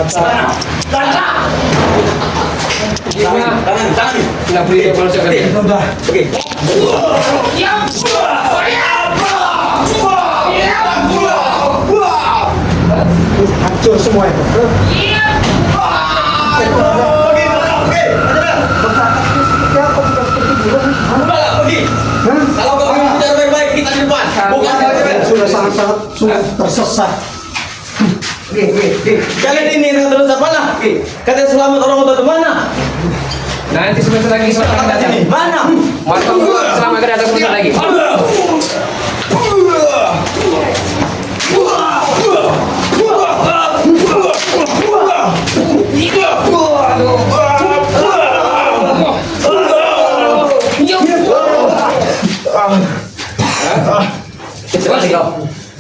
Tangan. Kenapa dia kalau saya kata? Udah. Oke. Hancur semua itu. Kalau kau ingin bicara baik-baik kita di depan. Bukan Sudah sangat-sangat tersesat. kalian ini terus mana? Kalian selamat orang atau mana? Nanti sebentar lagi selama datang. Mana? Mantap, selama kita datang sebentar lagi.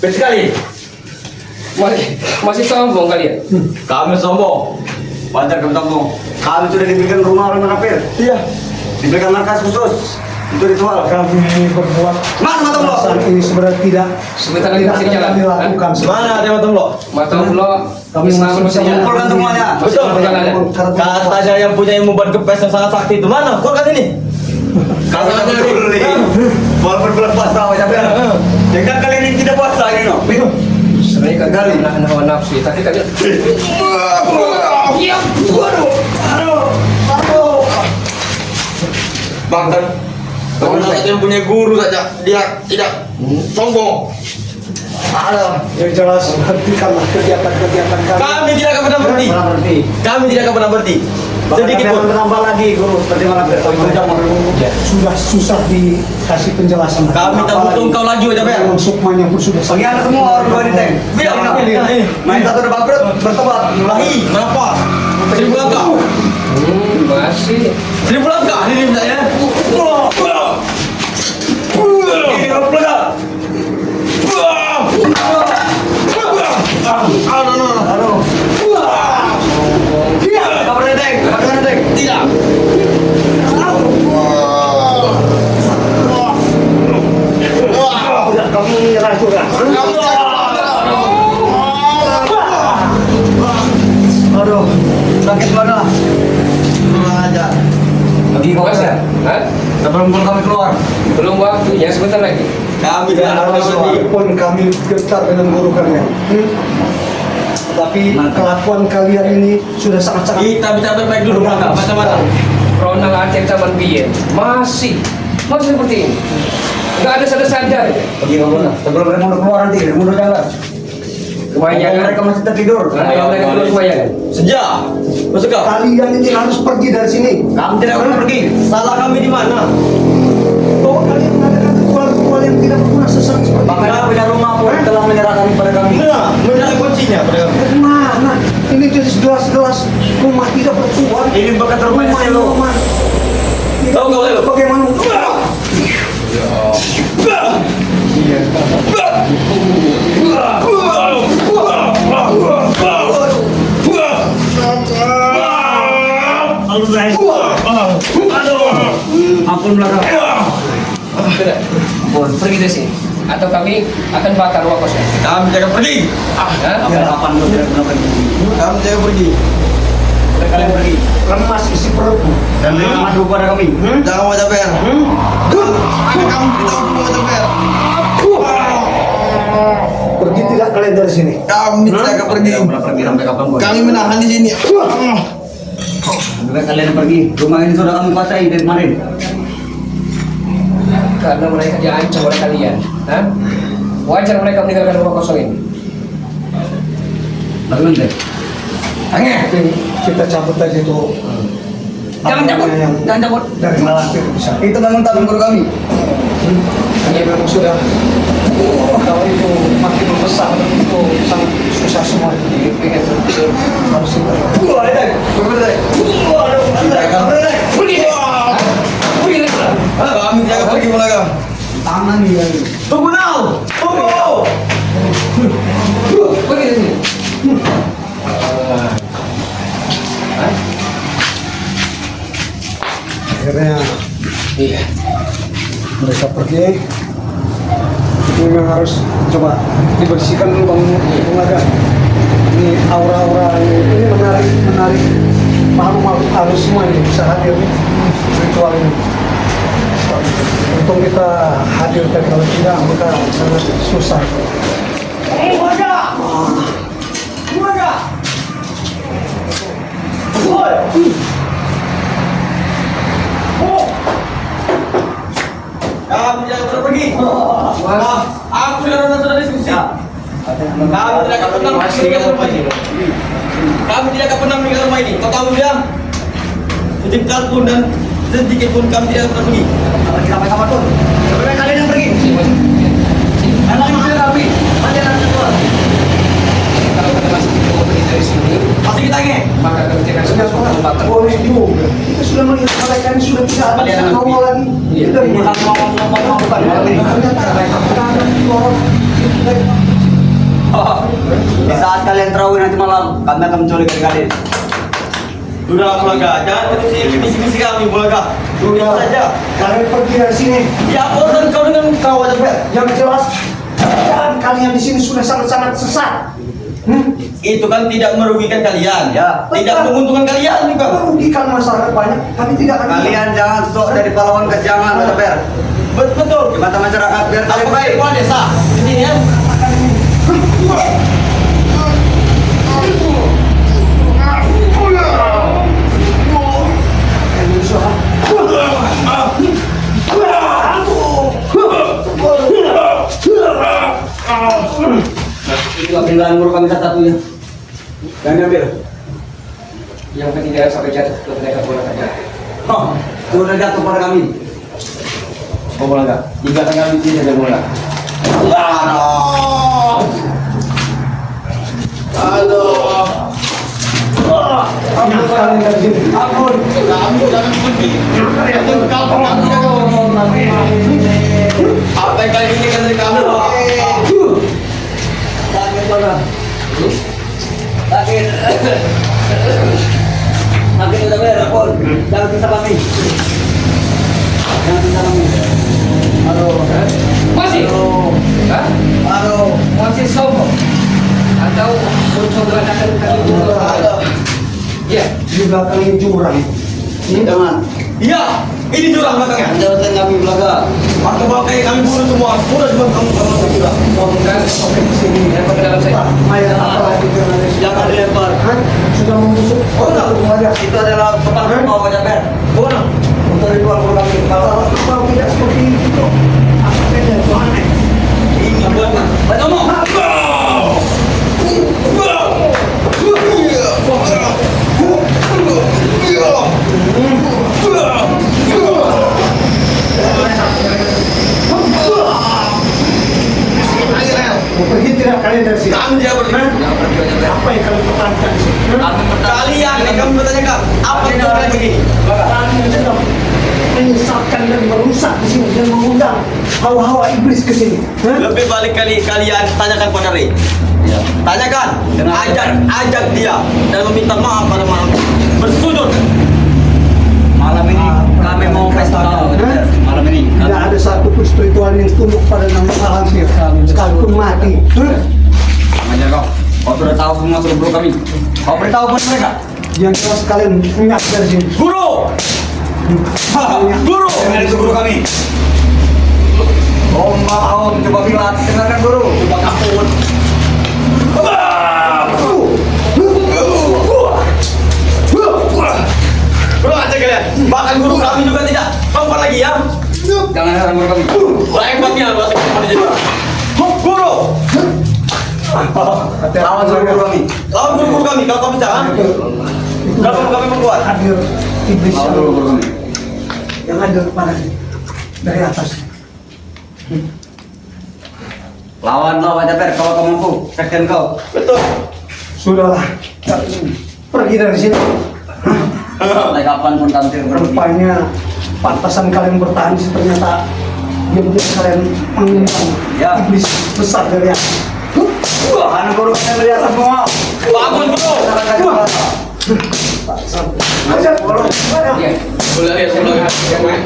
Sekali. Masih sombong kalian. Kami sombong. Wajar kami sombong. Kami sudah diberikan rumah orang kafir. Iya. Diberikan markas khusus untuk ritual. Kami berbuat Mana mata lo? saat ini sebenarnya tidak Sebentar lagi masih jalan. kami lakukan. Mana ada mata lo? Mata lo, Kami Islam masih masih jalan. Kumpulkan semuanya. Betul, jalan. Katanya yang punya ilmu buat kepes yang sangat sakti itu mana? Kumpulkan ini. Katanya dulu. Walaupun belum puasa aja ya. Jangan kalian ini tidak puasa ini no. Sebenarnya kalian menahan hawa nafsu, tapi kalian Bahkan kalau yang punya guru saja dia tidak sombong. Yang jelas hentikanlah kegiatan-kegiatan kami. Kami tidak akan pernah berhenti. Kami tidak akan pernah berhenti. Sedikit pun. Bertambah lagi guru seperti mana sudah susah dikasih penjelasan. Kami tak butuh kau lagi wajah ya. Sukmanya pun sudah Bagaimana semua orang dua di tank? Biar main satu udah bangkrut bertobat. Lahi, kenapa? 1000 langkah. masih 1000 langkah ini misalnya. Ini kalau pelan. Aduh. Tidak, kabar tank. Tidak. Kamu menyerah sudah. Aduh, sakit mana? Aja. lagi kau ya? Hah? Sebelum kami keluar, Belum waktunya, sebentar lagi. kami tidak akan berhenti. Pun kami gentar dengan guru kalian. Tapi kelakuan kalian ini sudah sangat-sangat. Kita bicara baik dulu, macam-macam. Ronald Aceh Taman Biyen masih seperti ini. Nggak ada sadar-sadar. Pergi kamu lah. Sebelum mereka mau keluar nanti, mereka mau jalan. Kebanyakan Mereka masih tertidur. Kalau mereka belum kebanyakan. Sejak, masuk kau. Kalian ini harus pergi dari sini. Kami tidak pernah pergi. Salah kami di mana? Bahwa kalian mengadakan ritual-ritual yang tidak berguna sesat seperti Bahkan punya rumah pun telah menyerahkan kepada kami. Benar, menyerahkan kuncinya pada kami. Mana? Ini jelas-jelas rumah tidak bertuan. Ini bekas rumahnya Selo. Tahu kau Selo? Bagaimana? Ampun belakang. Sudah. Pergi dari sini. Atau kami akan bakar rumah kosnya. Kami jangan pergi. Kapan lu tidak pernah pergi? Kami jangan pergi. Kalian pergi. Lemas isi perutmu dan madu pada kami. Jangan wajah ber. Kamu tidak mau wajah ber. Pergi tidak kalian dari sini. Kami tidak akan pergi. Pergi sampai kapan pun. Kami menahan di sini. Sampai kalian pergi. Rumah ini sudah kami kuasai dari kemarin. Karena mereka diancam oleh kalian. Hah? Wajar mereka meninggalkan rumah kosong ini. Bagaimana? Angin. Kita cabut aja itu. Jangan cabut. Jangan cabut. Dari Malaysia bisa. Itu memang tabung guru kami. Ini memang sudah. Kalau itu makin membesar itu sangat susah semua. Harus kita. Kami jangan pergi belakang. Tangan nih lagi. Tunggu now. Tunggu. Pergi dari sini. Akhirnya Iya. mereka pergi. Ini memang harus coba dibersihkan dulu bangun rumah. Ini aura-aura ini menarik makhluk-makhluk halus semua ini bisa hadir nih ritual ini. Untung kita hadir, tapi kalau tidak maka sangat susah. Kamu jangan pernah pergi. Aku sudah diskusi. Kamu tidak akan pernah meninggalkan rumah ini. Kamu tidak akan pernah meninggalkan rumah ini. Kau tahu dia? Sejengkal pun dan sedikit pun kamu tidak akan pernah pergi. Sampai kapan pun. Sampai kalian yang pergi. Memang masih rapi. Masih ada keluar. Kalau kita masih mau pergi dari sini, Masih kita nge. maka kerjakan Sudah suatu tempatan. boleh juga. Kita sudah melihat mereka ini sudah tidak ada Kalian yang akan ngomong lagi. Iya. Sudah Bukan ngomong malam ini. Di saat kalian terawih nanti malam, kami akan menculik kalian. Sudah Bulaga, jangan terus misi-misi kami Bulaga. Sudah saja. Kalian pergi dari sini. Ya urusan kau dengan kau aja Fer. Yang jelas, keadaan kalian di sini sudah sangat-sangat sesat. Itu kan tidak merugikan kalian, ya. Tidak menguntungkan kalian juga. Merugikan masyarakat banyak, tapi tidak akan. Kalian jangan sok dari pahlawan kejangan, Kata Ber. Betul. Di mata masyarakat biar kalian Aku baik. kepala desa. Di sini ya. Itulah peninggalan guru kami satu-satunya. Dan ambil. Yang penting jangan sampai jatuh ke mereka bola saja. Sudah jatuh pada kami. Oh bola enggak? Tinggalkan kami di sini saja bola. Ampun kalian dari sini. Ampun. Kamu jangan pergi. Kau apa yang kalian inginkan dari kamu? Sakit mana? Sakit. Sakit udah Ber, ampun. Jangan bisa kami. Jangan bisa kami. Aduh. Masih? Hah? Aduh. Masih sombong? Atau untuk mengatakan kami bola? Iya. Di belakang ini jurang. Jangan. Iya, ini jurang belakangnya. Jangan kami belaga. Waktu bawa kayak kami bunuh semua. Udah cuma kamu jurang. Ngomongkan Oke, di sini. yang ke dalam saya. Mayat apa lagi yang ada di sini? Jangan dilempar. Hah? Sudah membusuk. Oh, enggak. Ada. Itu adalah tempat kau aja Ber. Bunuh. Untuk ritual guru kami. Kalau tidak seperti itu, apa bedanya Tuhan? Ini buat ngomong. Mau pergi tidak kalian dari sini? Kamu dia pergi. Apa yang kalian pertahankan di sini? Kalian yang kamu bertanyakan apa yang kalian begini? Kalian sedang menyesatkan dan merusak di sini dan mengundang hawa-hawa iblis ke sini. Lebih balik kalian tanyakan pada Ray. Tanyakan, ajak dia dan meminta maaf pada malam. Bersujud. Malam ini kami mau pesta. Malam ini Tidak ada satu spiritual yang tunduk pada nama Alhamdulillah sekalipun mati. Ajar kau. Kau sudah tahu semua suruh guru kami. Kau beritahu kepada mereka. Yang jelas kalian ingat dari sini. Guru. Guru. Dengar itu guru kami. Om coba bilang, dengarkan guru. Coba kaput. Kurang aja kalian. Bahkan guru kami juga tidak kompak lagi ya. Jangan heran guru kami. Hebatnya bahasa kepada jadi. Guru. Lawan suruh guru kami. Lawan guru kami. Kalau kau bisa, kalau kami membuat. Hadir iblis Lawan guru kami. yang hadir pada dari atas. Lawan aja Ber, kalau kau mampu. Tekan kau. Betul. Sudahlah, pergi dari sini. Sampai kapan pun kami tidak berhenti. Rupanya pantasan kalian bertahan di sini ternyata diam-diam kalian mengundang Ya. iblis besar dari atas. Anak guru kami melihat semua. Bangun guru. Ajar, ajar. Iya. Boleh ya, boleh.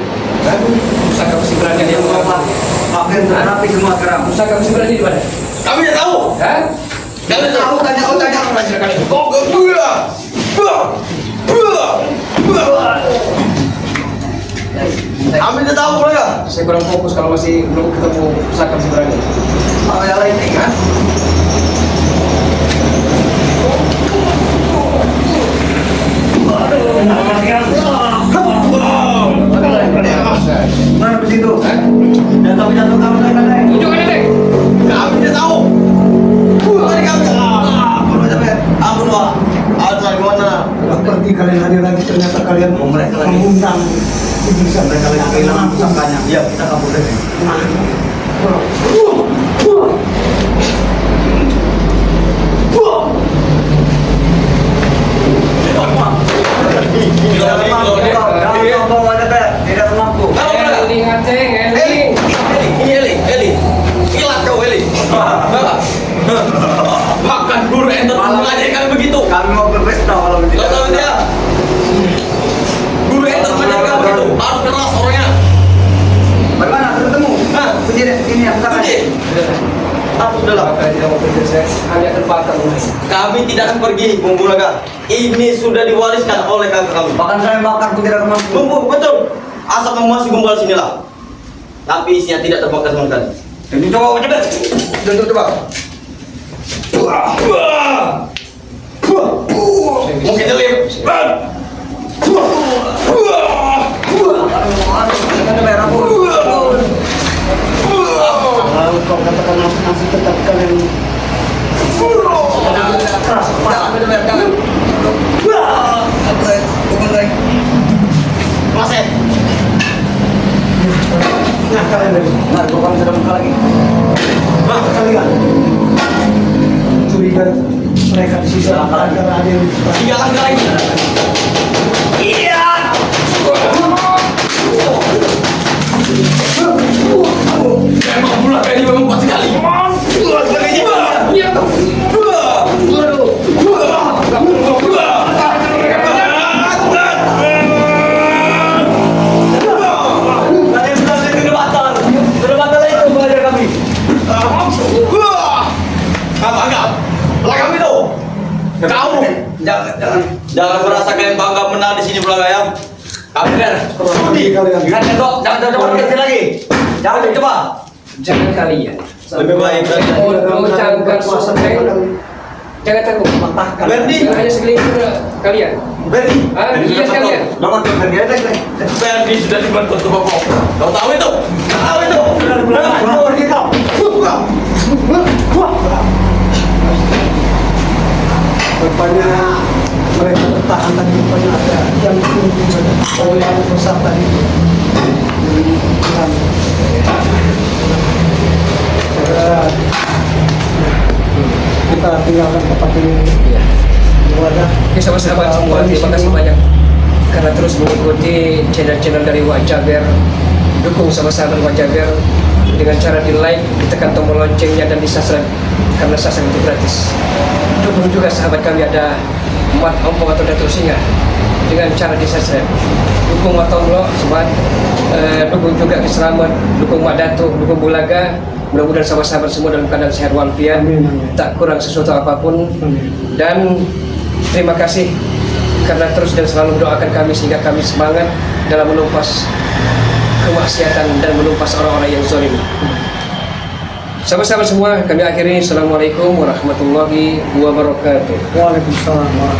Pusaka besi berani dia mau apa? Kalian sudah rapi semua sekarang. Pusaka besi berani di mana? Kami tidak tahu. Hah? Kami tahu tanya orang silakan itu. Kami tidak tahu mereka. Saya kurang fokus kalau masih belum ketemu pusaka sebenarnya. Mau yang lain nih kan? Mana begitu? Jatuh kamu naik. Tunjukkan ini. Kami tidak tahu. Mari kami. Ampun Pak. Aduh gimana? Seperti kalian hadir lagi ternyata kalian mengundang bisa Mereka lagi kehilangan pusakanya. Iya, kita kabur dari. Jangan bawa tidak mampu. Eling Aceng, Eling. Eli. Kilat kau Eli. Makan guru enter mengajari kami begitu. Kami mau berpesta kalau begitu. Kau tahu dia? Guru enter mengajari kami begitu. Harus keras orangnya. Bagaimana? Ketemu? Hah? Kunci ini ya, pusaka. Kunci. Aku sudah lah. Apakah tidak mau kerja saya? Hanya terbakar. Kami tidak akan pergi, Bung Bulaga. Ini sudah diwariskan oleh kakak kami. Bahkan saya makan pun tidak mampu. Bumbu, betul. Asap kamu masih gumbal sinilah. Tapi isinya tidak terbakar sama sekali. Jadi coba cepat. Coba. Mungkin jelim. lalu kau katakan masih tetap kalian keras Maset. nah kalian lagi Nah, bukan sudah buka lagi. Nah, kalian curiga mereka di sisi karena ada yang tiga langkah lagi. Iya. Memang Bulaga ini memang kuat sekali. Iya. Jangan merasa kalian bangga menang di sini Bulaga ya. Kamu benar. Sudi kalian Jangan coba berkecil lagi. Jangan coba. Jangan kalian. Lebih baik berarti. Mengucapkan suasana jangan takut. patahkan Berdi. Hanya segelintir kalian. Berdi. Iya sekalian. Jangan berkecil. Berdi sudah dibantu untuk Bapak. Kau tahu itu? Tahu itu? pergi kau rupanya mereka bertahan dan rupanya ada yang tinggi oleh yang besar tadi dan saya kita tinggalkan tempat ini Iya. keluarga Oke, sahabat-sahabat semua, terima kasih banyak karena terus mengikuti channel-channel dari Wak Jaber. Dukung sama-sama Wak Jaber dengan cara di like, ditekan tombol loncengnya dan di subscribe karena subscribe itu gratis. Dukung juga sahabat kami ada Mat Ompong atau Datuk Singa dengan cara di subscribe. Dukung Mat Tonglo, sobat. Dukung juga Keselamat, dukung Mak Datuk, dukung Bulaga. Mudah-mudahan sahabat-sahabat semua dalam keadaan sehat walafiat, tak kurang sesuatu apapun. Dan terima kasih karena terus dan selalu mendoakan kami sehingga kami semangat dalam menumpas kemaksiatan dan menumpas orang-orang yang zalim. Sahabat-sahabat semua, kami akhiri. Assalamualaikum warahmatullahi wabarakatuh. Waalaikumsalam.